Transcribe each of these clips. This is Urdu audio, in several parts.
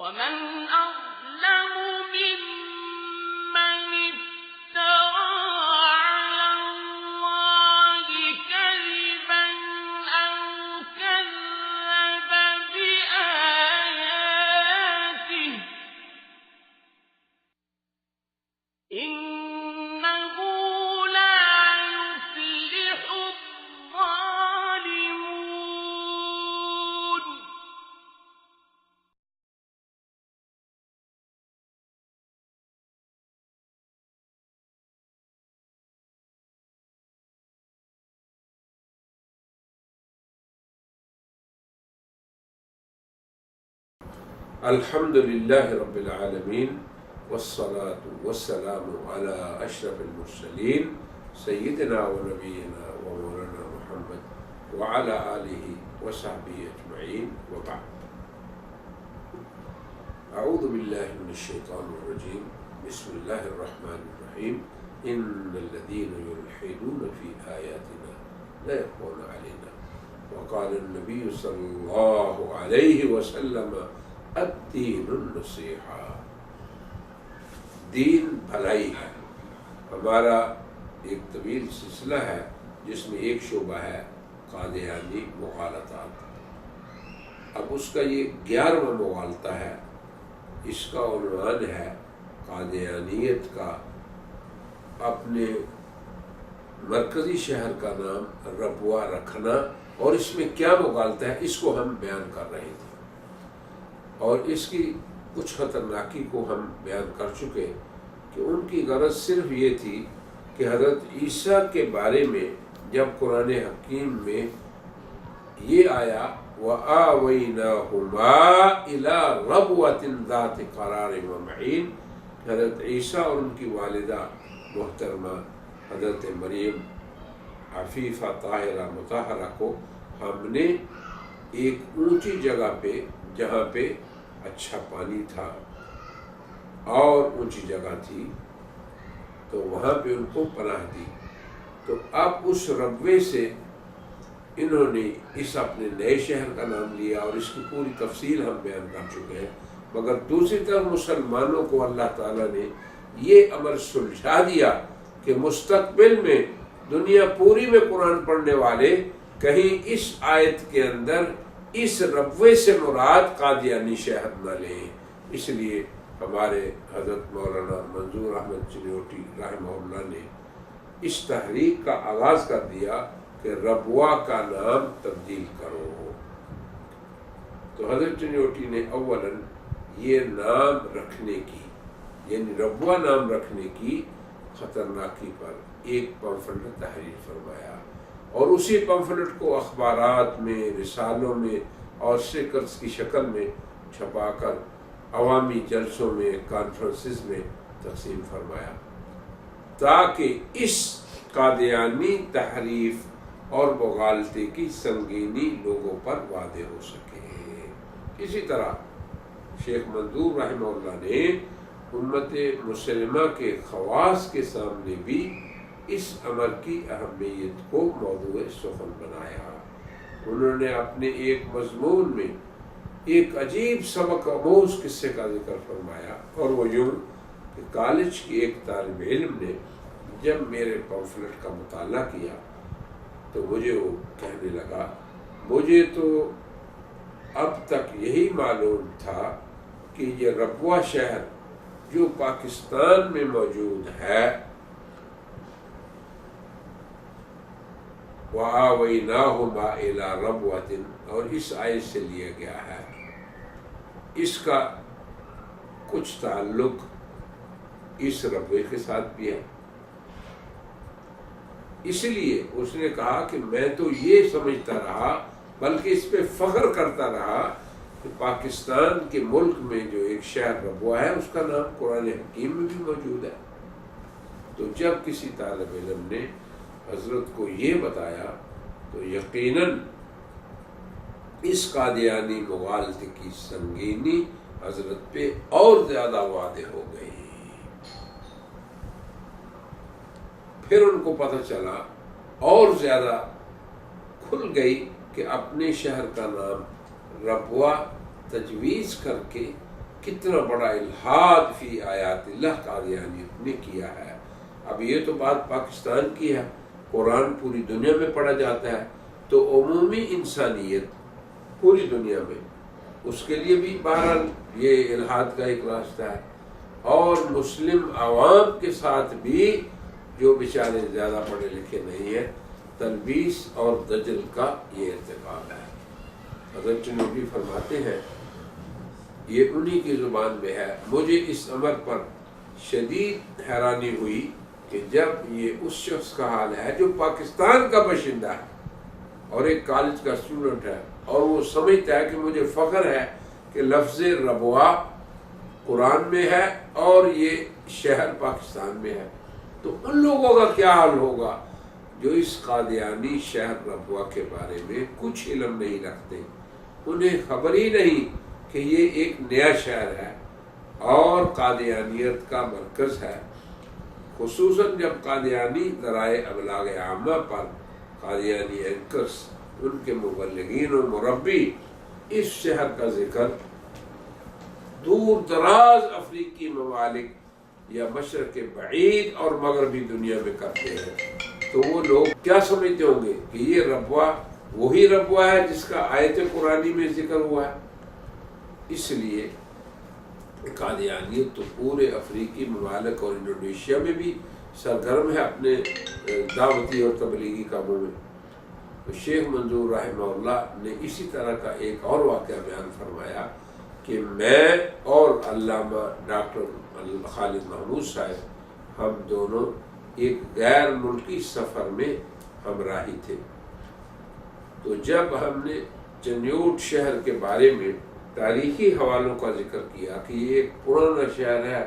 ومن أظلم ممن افترى على الله كذبا أو كذب بآياته إنه لا يفلح الظالمون. الحمد لله رب العالمين والصلاة والسلام على أشرف المرسلين سيدنا ونبينا ومولانا محمد وعلى آله وصحبه أجمعين وبعد. أعوذ بالله من الشيطان الرجيم. بسم الله الرحمن الرحيم. إن الذين يلحدون في آياتنا لا يخفون علينا وقال النبي صلى الله عليه وسلم الدین النصیحہ، دین بھلائی ہے. ہمارا ایک طویل سلسلہ ہے جس میں ایک شعبہ ہے قادیانی مغالطات. اب اس کا یہ 11واں مغالطہ ہے. اس کا عنوان ہے قادیانیت کا اپنے مرکزی شہر کا نام ربوہ رکھنا، اور اس میں کیا مغالطہ ہے اس کو ہم بیان کر رہے تھے، اور اس کی کچھ خطرناکی کو ہم بیان کر چکے کہ ان کی غرض صرف یہ تھی کہ حضرت عیسیٰ کے بارے میں جب قرآن حکیم میں یہ آیا وَآوَيْنَاهُمَا إِلَىٰ رَبْوَةٍ ذَاتِ قَرَارٍ وَمَعِينٍ، حضرت عیسیٰ اور ان کی والدہ محترمہ حضرت مریم عفیفہ طاہرہ مطہرہ کو ہم نے ایک اونچی جگہ پہ، جہاں پہ اچھا پانی تھا اور اونچی جگہ تھی، تو وہاں پہ ان کو پناہ دی. تو اب اس ربوے سے انہوں نے اس اپنے نئے شہر کا نام لیا، اور اس کی پوری تفصیل ہم بیان کر چکے ہیں. مگر دوسری طرف مسلمانوں کو اللہ تعالیٰ نے یہ امر سلجھا دیا کہ مستقبل میں دنیا پوری میں قرآن پڑھنے والے کہیں اس آیت کے اندر اس ربوے سے مراد قادیانی شہر نہ لیں. اس لیے ہمارے حضرت مولانا منظور احمد چنیوٹی رحمہ اللہ نے اس تحریک کا آغاز کر دیا کہ ربوہ کا نام تبدیل کرو. تو حضرت چنیوٹی نے اولاً یہ نام رکھنے کی، یعنی ربوہ نام رکھنے کی خطرناکی پر ایک پمفلٹ تحریر فرمایا، اور اسی پمفلٹ کو اخبارات میں، رسالوں میں اور اسٹیکرز کی شکل میں چھپا کر عوامی جلسوں میں، کانفرنسز میں تقسیم فرمایا، تاکہ اس قادیانی تحریف اور مغالطے کی سنگینی لوگوں پر واضح ہو سکے. اسی طرح شیخ منظور رحمہ اللہ نے امت مسلمہ کے خواص کے سامنے بھی اس امر کی اہمیت کو موضوع سخن بنایا. انہوں نے اپنے ایک مضمون میں ایک عجیب سبق آموز قصے کا ذکر فرمایا، اور وہ یوں کہ کالج کی ایک طالب علم نے جب میرے پمفلٹ کا مطالعہ کیا تو مجھے وہ کہنے لگا، مجھے تو اب تک یہی معلوم تھا کہ یہ ربوہ شہر جو پاکستان میں موجود ہے وَآوَيْنَاهُمَا إِلَىٰ رَبْوَةٍ، اور اس آیت سے لیا گیا ہے. اس کا کچھ تعلق اس ربوے کے ساتھ بھی ہے. اس لیے اس نے کہا کہ میں تو یہ سمجھتا رہا، بلکہ اس پہ فخر کرتا رہا کہ پاکستان کے ملک میں جو ایک شہر ربوہ ہے اس کا نام قرآن حکیم میں بھی موجود ہے. تو جب کسی طالب علم نے حضرت کو یہ بتایا تو یقیناً اس قادیانی مغالطے کی سنگینی حضرت پہ اور زیادہ واضح ہو گئی. پھر ان کو پتہ چلا اور زیادہ کھل گئی کہ اپنے شہر کا نام ربوہ تجویز کر کے کتنا بڑا الحاد فی آیات اللہ قادیانیت نے کیا ہے۔ اب یہ تو بات پاکستان کی ہے، قرآن پوری دنیا میں پڑھا جاتا ہے، تو عمومی انسانیت پوری دنیا میں اس کے لیے بھی بہرحال یہ الحاد کا ایک راستہ ہے، اور مسلم عوام کے ساتھ بھی جو بیچارے زیادہ پڑھے لکھے نہیں ہیں، تلبیس اور دجل کا یہ ارتکاب ہے۔ حضرت چنوبی فرماتے ہیں، یہ انہی کی زبان میں ہے، مجھے اس امر پر شدید حیرانی ہوئی کہ جب یہ اس شخص کا حال ہے جو پاکستان کا باشندہ ہے اور ایک کالج کا اسٹوڈنٹ ہے، اور وہ سمجھتا ہے کہ مجھے فخر ہے کہ لفظ ربوا قرآن میں ہے اور یہ شہر پاکستان میں ہے، تو ان لوگوں کا کیا حال ہوگا جو اس قادیانی شہر ربوا کے بارے میں کچھ علم نہیں رکھتے، انہیں خبر ہی نہیں کہ یہ ایک نیا شہر ہے اور قادیانیت کا مرکز ہے، خصوصاً جب قادیانی ذرائع ابلاغ عامہ پر قادیانی اینکرز، ان کے مبلغین و مربی اس شہر کا ذکر دور دراز افریقی ممالک یا مشرق بعید اور مغربی دنیا میں کرتے ہیں، تو وہ لوگ کیا سمجھتے ہوں گے کہ یہ ربوا وہی ربوا ہے جس کا آیت قرآنی میں ذکر ہوا ہے۔ اس لیے قادیانیت تو پورے افریقی ممالک اور انڈونیشیا میں بھی سرگرم ہے اپنے دعوتی اور تبلیغی کاموں میں۔ تو شیخ منظور رحمہ اللہ نے اسی طرح کا ایک اور واقعہ بیان فرمایا کہ میں اور علامہ ڈاکٹر خالد محمود صاحب، ہم دونوں ایک غیر ملکی سفر میں ہمراہی تھے، تو جب ہم نے چنیوٹ شہر کے بارے میں تاریخی حوالوں کا ذکر کیا کہ یہ ایک پرانا شہر ہے،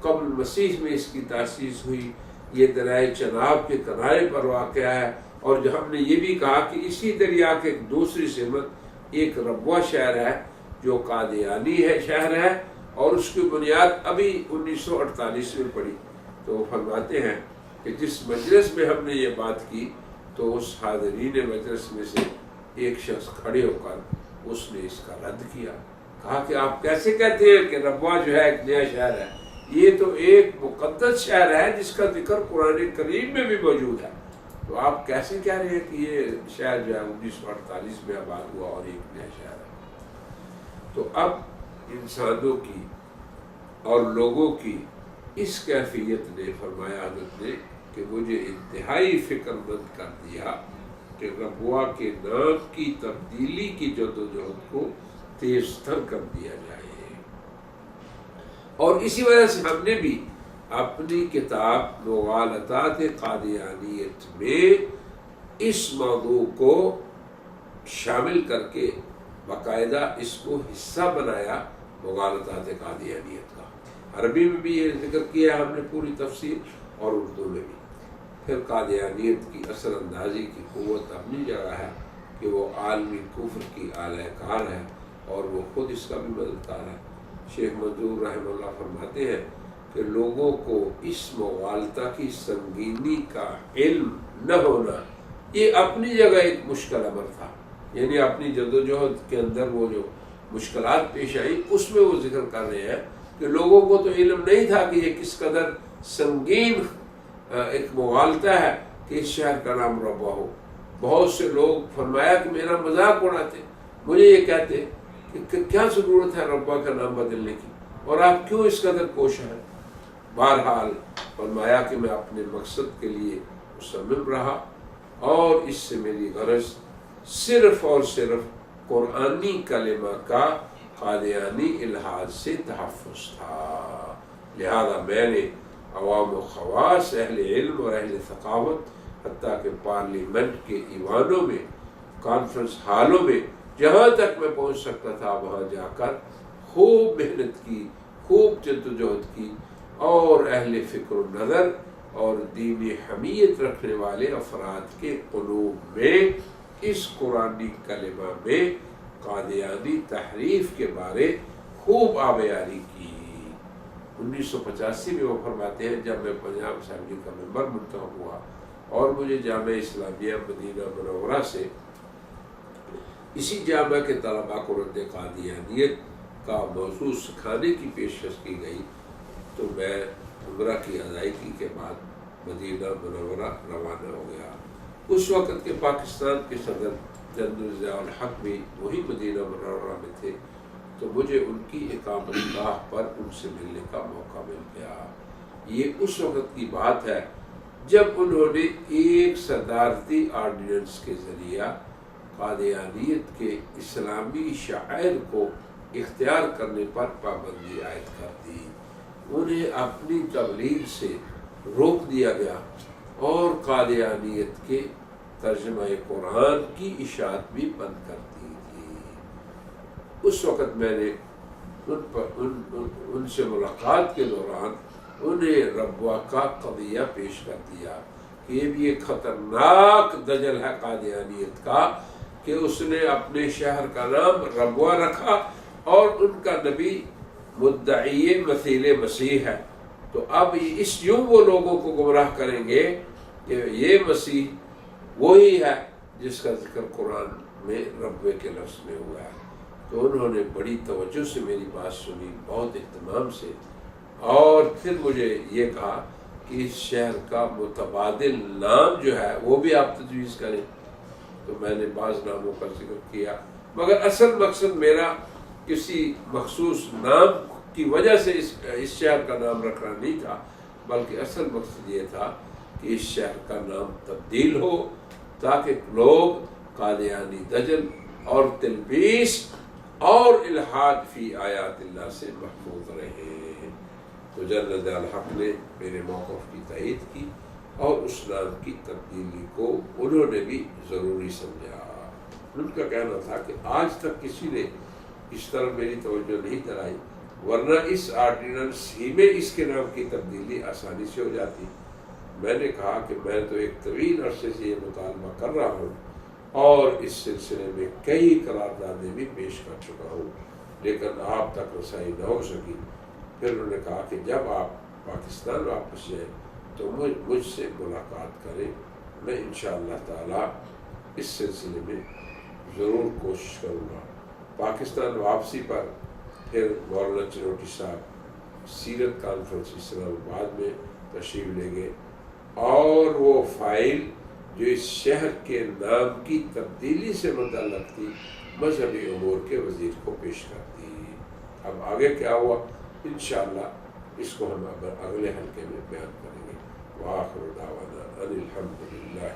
قبل مسیح میں اس کی تاسیس ہوئی، یہ دریائے چناب کے کنارے پر واقع ہے، اور جو ہم نے یہ بھی کہا کہ اسی دریا کے دوسری سمت ایک ربوا شہر ہے جو قادیانی ہے شہر ہے، اور اس کی بنیاد ابھی 1948 میں پڑی، تو وہ فرماتے ہیں کہ جس مجلس میں ہم نے یہ بات کی تو اس حاضرین مجلس میں سے ایک شخص کھڑے ہو کر اس نے اس کا رد کیا، کہا کہ آپ کیسے کہتے ہیں کہ ربوا جو ہے ایک نیا شہر ہے، یہ تو ایک مقدس شہر ہے جس کا ذکر قرآن کریم میں بھی موجود ہے، تو آپ کیسے کہہ رہے ہیں کہ یہ شہر جو ہے 1948 میں آباد ہوا اور ایک نیا شہر ہے۔ تو اب انسانوں کی اور لوگوں کی اس کیفیت نے، فرمایا حضرت نے، کہ مجھے انتہائی فکر مند کر دیا کہ ربوا کے نام کی تبدیلی کی جدوجہد کو تیز تر کر دیا جائے، اور اسی وجہ سے ہم نے بھی اپنی کتاب مغالطات قادیانیت میں اس موضوع کو شامل کر کے باقاعدہ اس کو حصہ بنایا مغالطات قادیانیت کا۔ عربی میں بھی یہ ذکر کیا ہم نے پوری تفصیل، اور اردو میں بھی۔ پھر قادیانیت کی اثر اندازی کی قوت اپنی جگہ ہے کہ وہ عالمی کفر کی اعلی کار ہے اور وہ خود اس کا بھی مددگار ہے۔ شیخ منظور رحمہ اللہ فرماتے ہیں کہ لوگوں کو اس مغالطہ کی سنگینی کا علم نہ ہونا یہ اپنی جگہ ایک مشکل امر تھا، یعنی اپنی جدوجہد کے اندر وہ جو مشکلات پیش آئی اس میں وہ ذکر کر رہے ہیں کہ لوگوں کو تو علم نہیں تھا کہ یہ کس قدر سنگین ایک مغالطہ ہے کہ اس شہر کا نام ربوا ہو۔ بہت سے لوگ فرمایا کہ میرا مذاق اڑاتے، مجھے یہ کہتے کہ کیا ضرورت ہے ربوا کا نام بدلنے کی، اور آپ کیوں اس قدر کوشاں ہیں۔ بہرحال فرمایا کہ میں اپنے مقصد کے لیے مصمم رہا، اور اس سے میری غرض صرف اور صرف قرآنی کلمہ کا قادیانی الحاظ سے تحفظ تھا، لہذا میں نے عوام و خواص، اہل علم اور اہل ثقافت، حتیٰ کہ پارلیمنٹ کے ایوانوں میں، کانفرنس ہالوں میں، جہاں تک میں پہنچ سکتا تھا وہاں جا کر خوب محنت کی، خوب جدوجہد کی، اور اہل فکر و نظر اور دینی حمیت رکھنے والے افراد کے قلوب میں اس قرآنی کلمہ میں قادیانی تحریف کے بارے خوب آبیاری کی۔ 1985 میں وہ فرماتے ہیں جب میں پنجاب اسمبلی کا ممبر منتخب ہوا اور مجھے جامعہ اسلامیہ مدینہ منورہ سے اسی جامعہ کے طلباء کو رد قادیانیت کا موضوع سکھانے کی پیشکش کی گئی تو میں عمرہ کی ادائیگی کے بعد مدینہ منورہ روانہ ہو گیا۔ اس وقت کے پاکستان کے صدر جنرل ضیاء الحق بھی وہی مدینہ منورہ میں تھے، تو مجھے ان کی اقامت گاہ پر ان سے ملنے کا موقع مل گیا۔ یہ اس وقت کی بات ہے جب انہوں نے ایک صدارتی آرڈیننس کے ذریعہ قادیانیت کے اسلامی شعائر کو اختیار کرنے پر پابندی عائد کر دی۔ انہیں اپنی تبلیغ سے روک دیا گیا اور قادیانیت کے ترجمہ قرآن کی اشاعت بھی بند کر دی تھی۔ اس وقت میں نے ان سے ملاقات کے دوران انہیں ربوہ کا قضیہ پیش کر دیا کہ یہ بھی ایک خطرناک دجل ہے قادیانیت کا کہ اس نے اپنے شہر کا نام ربوہ رکھا اور ان کا نبی مدعی مثیل مسیح ہے، تو اب یوں وہ لوگوں کو گمراہ کریں گے کہ یہ مسیح وہی ہے جس کا ذکر قرآن میں ربوے کے لفظ میں ہوا ہے۔ تو انہوں نے بڑی توجہ سے میری بات سنی، بہت اہتمام سے، اور پھر مجھے یہ کہا کہ اس شہر کا متبادل نام جو ہے وہ بھی آپ تجویز کریں۔ تو میں نے بعض ناموں کا ذکر کیا، مگر اصل مقصد میرا کسی مخصوص نام کی وجہ سے اس شہر کا نام رکھنا نہیں تھا، بلکہ اصل مقصد یہ تھا کہ اس شہر کا نام تبدیل ہو تاکہ لوگ قادیانی دجل اور تلبیس اور الحاد فی آیات اللہ سے محفوظ رہیں۔ تو جنرل ضیاء الحق نے میرے موقف کی تائید کی اور اس نام کی تبدیلی کو انہوں نے بھی ضروری سمجھا۔ ان کا کہنا تھا کہ آج تک کسی نے اس طرح میری توجہ نہیں دلائی، ورنہ اس آرڈیننس ہی میں اس کے نام کی تبدیلی آسانی سے ہو جاتی۔ میں نے کہا کہ میں تو ایک طویل عرصے سے یہ مطالبہ کر رہا ہوں اور اس سلسلے میں کئی قراردادیں بھی پیش کر چکا ہوں، لیکن آپ تک رسائی نہ ہو سکی۔ پھر انہوں نے کہا کہ جب آپ پاکستان واپس جائیں تو مجھ سے ملاقات کریں، میں انشاءاللہ تعالی اس سلسلے میں ضرور کوشش کروں گا۔ پاکستان واپسی پر پھر مولانا چنوٹی صاحب سیرت کانفرنس اسلام آباد میں تشریف لے گئے اور وہ فائل جو اس شہر کے نام کی تبدیلی سے متعلق تھی مذہبی امور کے وزیر کو پیش کر دی۔ اب آگے کیا ہوا انشاءاللہ اس کو ہم اگلے حلقے میں بیان کریں گے۔ وآخر دعوانا ان الحمد للہ۔